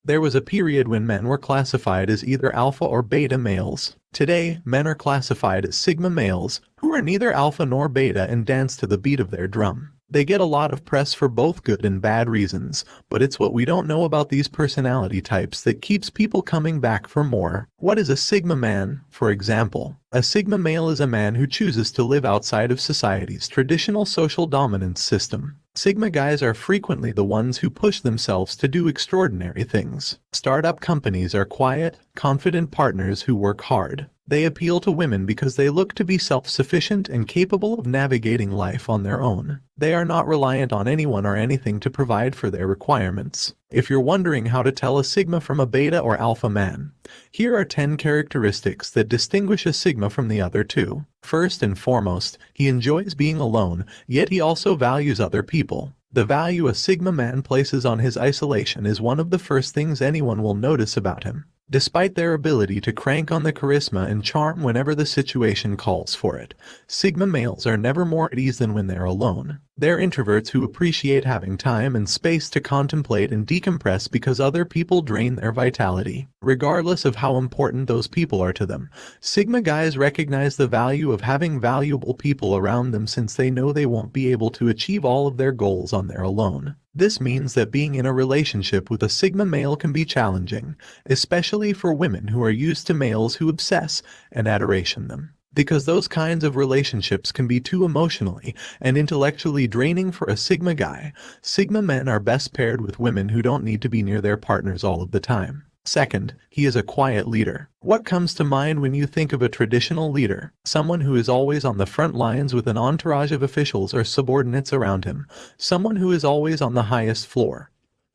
There was a period when men were classified as either alpha or beta males. Today, men are classified as sigma males, who are neither alpha nor beta and dance to the beat of their drum. They get a lot of press for both good and bad reasons, but it's what we don't know about these personality types that keeps people coming back for more. What is a sigma man, for example? A sigma male is a man who chooses to live outside of society's traditional social dominance system. Sigma guys are frequently the ones who push themselves to do extraordinary things. Startup companies are quiet, confident partners who work hard. They appeal to women because they look to be self-sufficient and capable of navigating life on their own. They are not reliant on anyone or anything to provide for their requirements. If you're wondering how to tell a sigma from a beta or alpha man, here are 10 characteristics that distinguish a sigma from the other two. First and foremost, he enjoys being alone, yet he also values other people. The value a sigma man places on his isolation is one of the first things anyone will notice about him. Despite their ability to crank on the charisma and charm whenever the situation calls for it, sigma males are never more at ease than when they're alone. They're introverts who appreciate having time and space to contemplate and decompress because other people drain their vitality. Regardless of how important those people are to them, sigma guys recognize the value of having valuable people around them since they know they won't be able to achieve all of their goals on their own. This means that being in a relationship with a sigma male can be challenging, especially for women who are used to males who obsess and adoration them. Because those kinds of relationships can be too emotionally and intellectually draining for a sigma guy, sigma men are best paired with women who don't need to be near their partners all of the time. Second, he is a quiet leader. What comes to mind when you think of a traditional leader? Someone who is always on the front lines with an entourage of officials or subordinates around him. Someone who is always on the highest floor,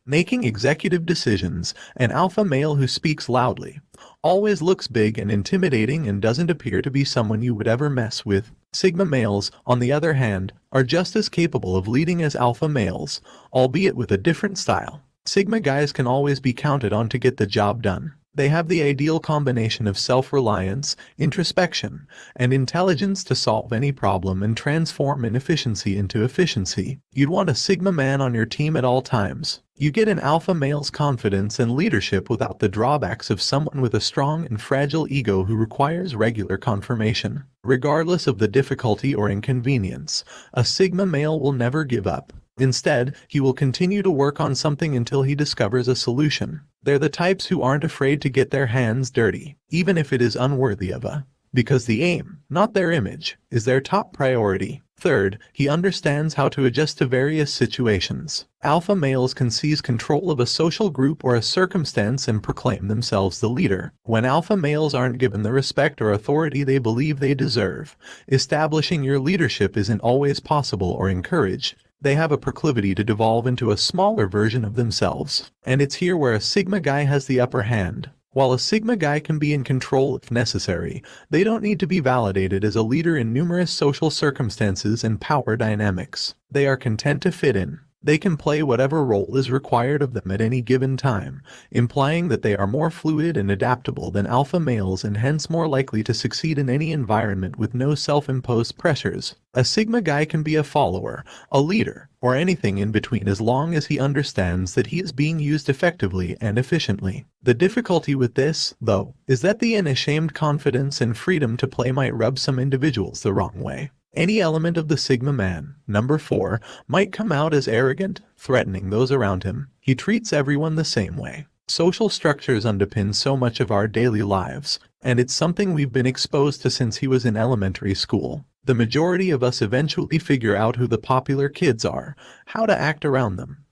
making executive decisions. An alpha male who speaks loudly, always looks big and intimidating, and doesn't appear to be someone you would ever mess with. Sigma males, on the other hand, are just as capable of leading as alpha males, albeit with a different style. Sigma guys can always be counted on to get the job done. They have the ideal combination of self-reliance, introspection, and intelligence to solve any problem and transform inefficiency into efficiency. You'd want a sigma man on your team at all times. You get an alpha male's confidence and leadership without the drawbacks of someone with a strong and fragile ego who requires regular confirmation. Regardless of the difficulty or inconvenience, a sigma male will never give up. Instead, he will continue to work on something until he discovers a solution. They're the types who aren't afraid to get their hands dirty, even if it is unworthy of because the aim, not their image, is their top priority. Third, he understands how to adjust to various situations. Alpha males can seize control of a social group or a circumstance and proclaim themselves the leader. When alpha males aren't given the respect or authority they believe they deserve, establishing your leadership isn't always possible or encouraged. They have a proclivity to devolve into a smaller version of themselves. And it's here where a sigma guy has the upper hand. While a sigma guy can be in control if necessary, they don't need to be validated as a leader in numerous social circumstances and power dynamics. They are content to fit in. They can play whatever role is required of them at any given time, implying that they are more fluid and adaptable than alpha males and hence more likely to succeed in any environment with no self-imposed pressures. A sigma guy can be a follower, a leader, or anything in between as long as he understands that he is being used effectively and efficiently. The difficulty with this, though, is that the unashamed confidence and freedom to play might rub some individuals the wrong way. Any element of the sigma man, number 4, might come out as arrogant, threatening those around him. He treats everyone the same way. Social structures underpin so much of our daily lives, and it's something we've been exposed to since he was in elementary school. The majority of us eventually figure out who the popular kids are, how to act around them,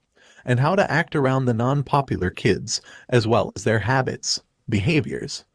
and how to act around the non-popular kids, as well as their habits, behaviors,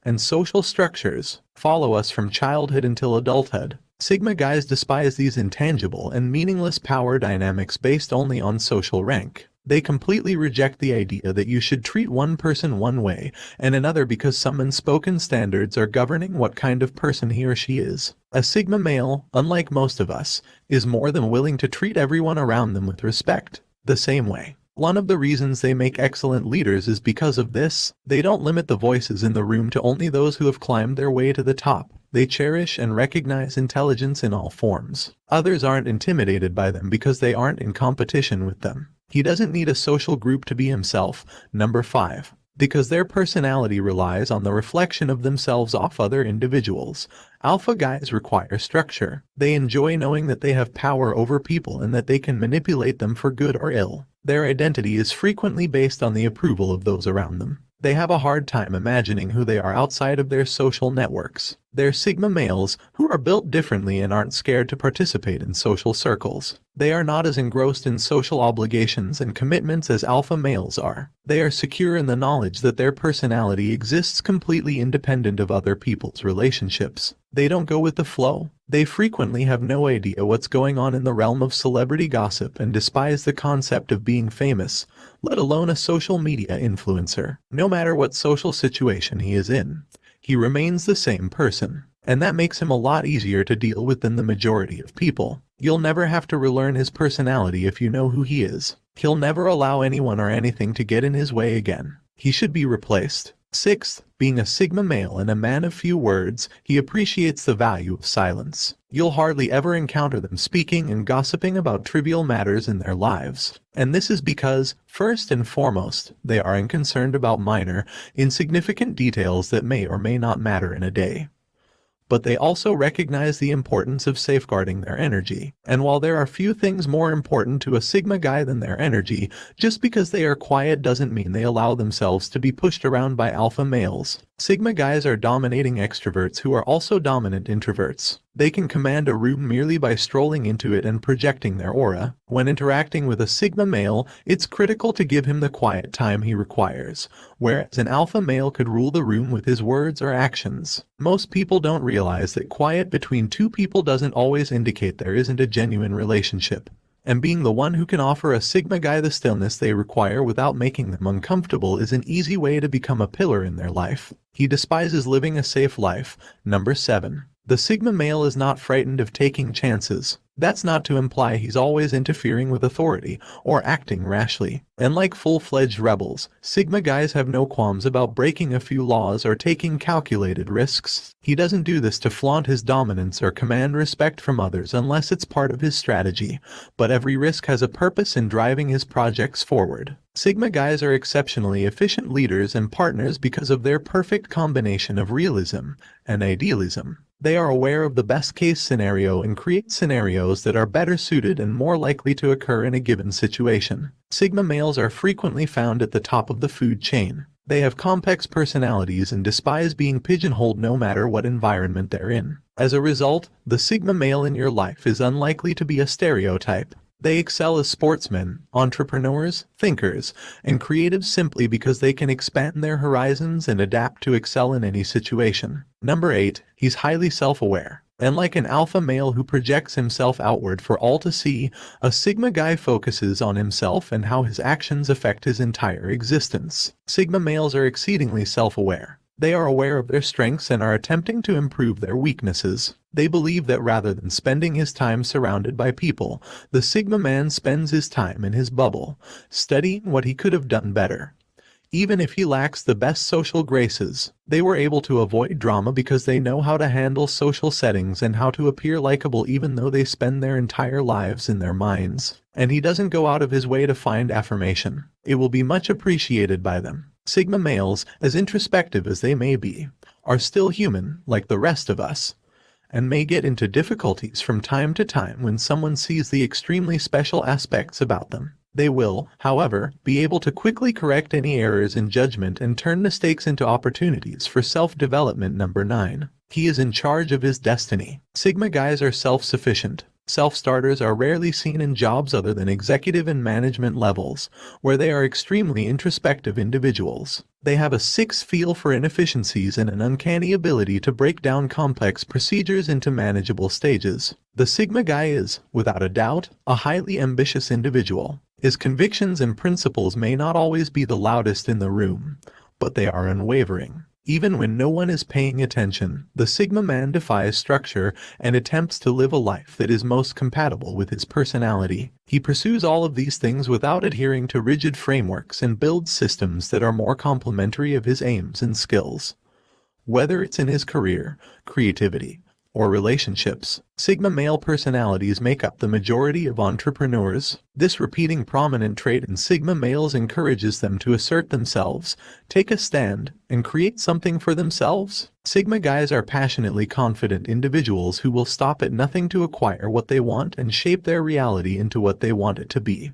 and social structures follow us from childhood until adulthood. Sigma guys despise these intangible and meaningless power dynamics based only on social rank. They completely reject the idea that you should treat one person one way and another because some unspoken standards are governing what kind of person he or she is. A sigma male, unlike most of us, is more than willing to treat everyone around them with respect, the same way. One of the reasons they make excellent leaders is because of this. They don't limit the voices in the room to only those who have climbed their way to the top. They cherish and recognize intelligence in all forms. Others aren't intimidated by them because they aren't in competition with them. He doesn't need a social group to be himself. Number 5. Because their personality relies on the reflection of themselves off other individuals. Alpha guys require structure. They enjoy knowing that they have power over people and that they can manipulate them for good or ill. Their identity is frequently based on the approval of those around them. They have a hard time imagining who they are outside of their social networks. They're Sigma males who are built differently and aren't scared to participate in social circles. They are not as engrossed in social obligations and commitments as alpha males are. They are secure in the knowledge that their personality exists completely independent of other people's relationships. They don't go with the flow. They frequently have no idea what's going on in the realm of celebrity gossip and despise the concept of being famous, let alone a social media influencer. No matter what social situation he is in, he remains the same person, and that makes him a lot easier to deal with than the majority of people. You'll never have to relearn his personality if you know who he is. He'll never allow anyone or anything to get in his way again. He should be replaced. 6th, being a Sigma male and a man of few words, he appreciates the value of silence. You'll hardly ever encounter them speaking and gossiping about trivial matters in their lives. And this is because, first and foremost, they are unconcerned about minor, insignificant details that may or may not matter in a day. But they also recognize the importance of safeguarding their energy. And while there are few things more important to a Sigma guy than their energy, just because they are quiet doesn't mean they allow themselves to be pushed around by alpha males. Sigma guys are dominating extroverts who are also dominant introverts. They can command a room merely by strolling into it and projecting their aura. When interacting with a Sigma male, it's critical to give him the quiet time he requires, whereas an alpha male could rule the room with his words or actions. Most people don't realize that quiet between two people doesn't always indicate there isn't a genuine relationship. And being the one who can offer a Sigma guy the stillness they require without making them uncomfortable is an easy way to become a pillar in their life. He despises living a safe life. Number 7. The Sigma male is not frightened of taking chances. That's not to imply he's always interfering with authority or acting rashly. And like full-fledged rebels, Sigma guys have no qualms about breaking a few laws or taking calculated risks. He doesn't do this to flaunt his dominance or command respect from others unless it's part of his strategy, but every risk has a purpose in driving his projects forward. Sigma guys are exceptionally efficient leaders and partners because of their perfect combination of realism and idealism. They are aware of the best-case scenario and create scenarios that are better suited and more likely to occur in a given situation. Sigma males are frequently found at the top of the food chain. They have complex personalities and despise being pigeonholed no matter what environment they're in. As a result, the Sigma male in your life is unlikely to be a stereotype. They excel as sportsmen, entrepreneurs, thinkers, and creatives simply because they can expand their horizons and adapt to excel in any situation. Number 8, he's highly self-aware. And like an alpha male who projects himself outward for all to see, a Sigma guy focuses on himself and how his actions affect his entire existence. Sigma males are exceedingly self-aware. They are aware of their strengths and are attempting to improve their weaknesses. They believe that rather than spending his time surrounded by people, the Sigma man spends his time in his bubble, studying what he could have done better. Even if he lacks the best social graces, they were able to avoid drama because they know how to handle social settings and how to appear likable even though they spend their entire lives in their minds. And he doesn't go out of his way to find affirmation. It will be much appreciated by them. Sigma males, as introspective as they may be, are still human like the rest of us, and may get into difficulties from time to time when someone sees the extremely special aspects about them. They will, however, be able to quickly correct any errors in judgment and turn mistakes into opportunities for self-development. Number 9. He is in charge of his destiny. Sigma guys are self-sufficient. Self-starters are rarely seen in jobs other than executive and management levels, where they are extremely introspective individuals. They have a 6 feel for inefficiencies and an uncanny ability to break down complex procedures into manageable stages. The Sigma guy is, without a doubt, a highly ambitious individual. His convictions and principles may not always be the loudest in the room, but they are unwavering. Even when no one is paying attention, the Sigma man defies structure and attempts to live a life that is most compatible with his personality. He pursues all of these things without adhering to rigid frameworks and builds systems that are more complementary of his aims and skills. Whether it's in his career, creativity, or relationships. Sigma male personalities make up the majority of entrepreneurs. This repeating prominent trait in Sigma males encourages them to assert themselves, take a stand, and create something for themselves. Sigma guys are passionately confident individuals who will stop at nothing to acquire what they want and shape their reality into what they want it to be,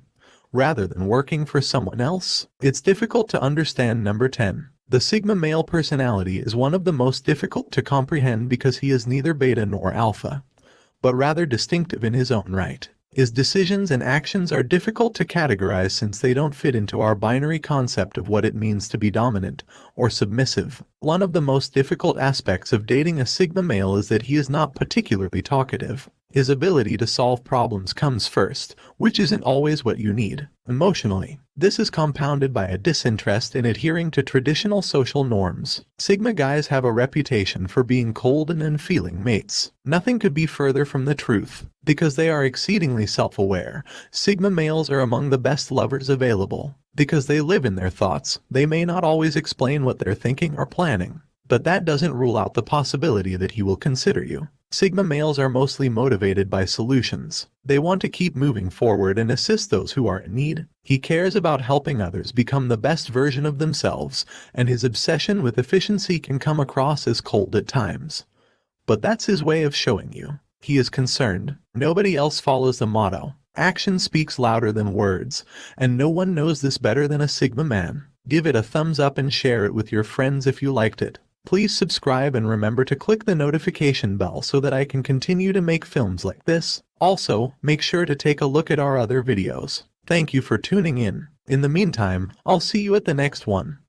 rather than working for someone else. It's difficult to understand. Number 10. The Sigma male personality is one of the most difficult to comprehend because he is neither beta nor alpha, but rather distinctive in his own right. His decisions and actions are difficult to categorize since they don't fit into our binary concept of what it means to be dominant or submissive. One of the most difficult aspects of dating a Sigma male is that he is not particularly talkative. His ability to solve problems comes first, which isn't always what you need emotionally. This is compounded by a disinterest in adhering to traditional social norms. Sigma guys have a reputation for being cold and unfeeling mates. Nothing could be further from the truth. Because they are exceedingly self-aware, Sigma males are among the best lovers available. Because they live in their thoughts, they may not always explain what they're thinking or planning, but that doesn't rule out the possibility that he will consider you. Sigma males are mostly motivated by solutions. They want to keep moving forward and assist those who are in need. He cares about helping others become the best version of themselves, and his obsession with efficiency can come across as cold at times. But that's his way of showing you he is concerned. Nobody else follows the motto, action speaks louder than words, and no one knows this better than a Sigma man. Give it a thumbs up and share it with your friends if you liked it. Please subscribe and remember to click the notification bell so that I can continue to make films like this. Also, make sure to take a look at our other videos. Thank you for tuning in. In the meantime, I'll see you at the next one.